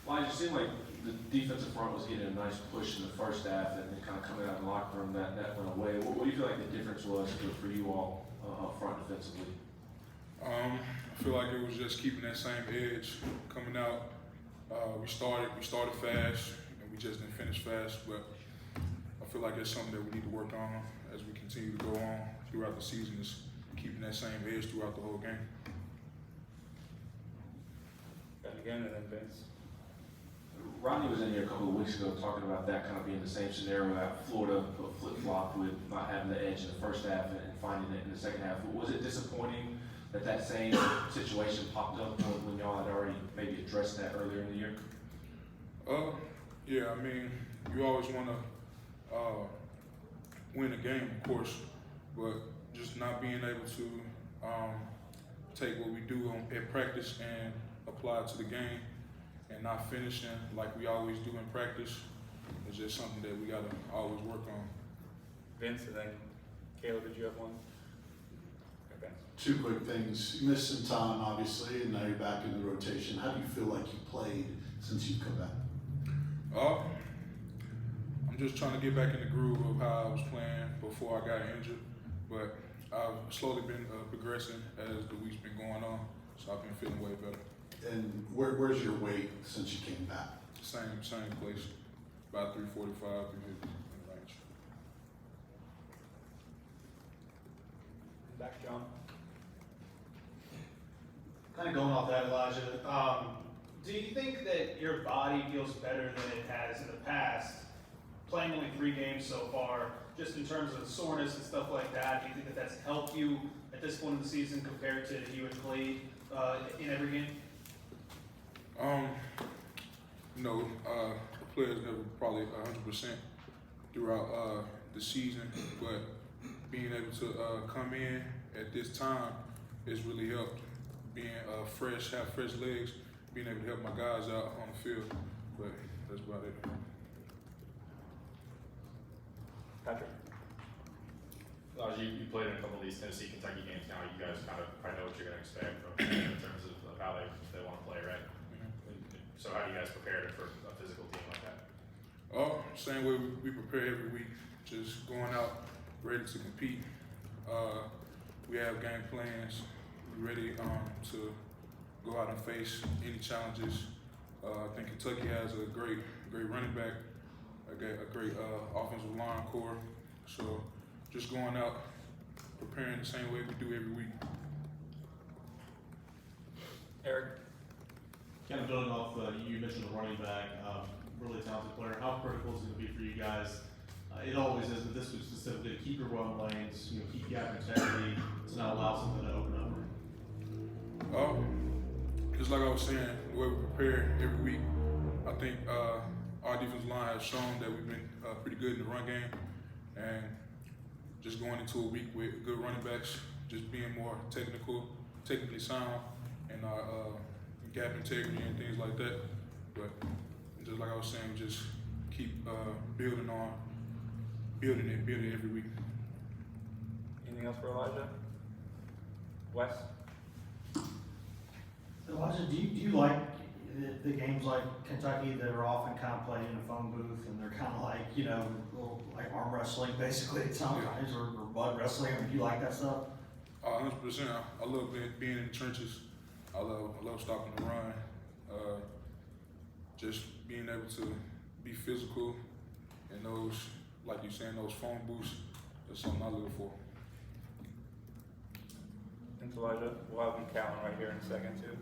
Well, it just seemed like the defensive front was getting a nice push in the first half, and then kind of coming out of the locker room, that went away. What do you feel like the difference was for you all up front defensively? I feel like it was just keeping that same edge coming out. We started fast, and we just didn't finish fast. But I feel like it's something that we need to work on as we continue to go on throughout the season. Is keeping that same edge throughout the whole game. And again, and then Vince. Rodney was in here a couple of weeks ago talking about that kind of being the same scenario that Florida flip-flopped with not having the edge in the first half and finding it in the second half. Was it disappointing that same situation popped up when y'all had already maybe addressed that earlier in the year? Yeah, I mean, you always want to win a game, of course, but just not being able to take what we do at practice and apply it to the game and not finishing like we always do in practice is just something that we got to always work on. Vince, and then Caleb, did you have one? Okay, Vince. Two quick things. You missed some time, obviously, and now you're back in the rotation. How do you feel like you played since you've come back? I'm just trying to get back in the groove of how I was playing before I got injured, but I've slowly been progressing as the week's been going on, so I've been feeling way better. And where's your weight since you came back? Same place, about 345, 350 in the range. Back, John. Kind of going off that, Elijah, do you think that your body feels better than it has in the past, playing only 3 games so far, just in terms of soreness and stuff like that? Do you think that that's helped you at this point in the season compared to if you had played in every game? The player's never probably 100% throughout the season, but being able to come in at this time has really helped. Being fresh, have fresh legs, being able to help my guys out on the field, but that's about it. Patrick. You played in a couple of these Tennessee, Kentucky games now. You guys kind of probably know what you're going to expect from in terms of how they want to play, right? So how do you guys prepare for a physical team like that? Same way we prepare every week, just going out ready to compete. We have game plans, we're ready to go out and face any challenges. I think Kentucky has a great running back, a great offensive line core. So just going out, preparing the same way we do every week. Eric. Kind of building off, you mentioned the running back, really talented player. How critical is it going to be for you guys? It always is, but this was specifically to keep your run lanes, keep gap integrity, to not allow something to open up. Just like I was saying, the way we prepare every week, I think our defensive line has shown that we've been pretty good in the run game, and just going into a week with good running backs, just being more technically sound, and gap integrity and things like that. But just like I was saying, we just keep building it every week. Anything else for Elijah? Wes? Elijah, do you like the games like Kentucky that are often kind of played in a phone booth and they're kind of like, little like arm wrestling basically at sometimes, or butt wrestling? Do you like that stuff? 100%. I love being in the trenches. I love stopping the run. Just being able to be physical in those, like you're saying, those phone booths, that's something I live for. Thanks, Elijah. We'll have him counting right here in a second, too.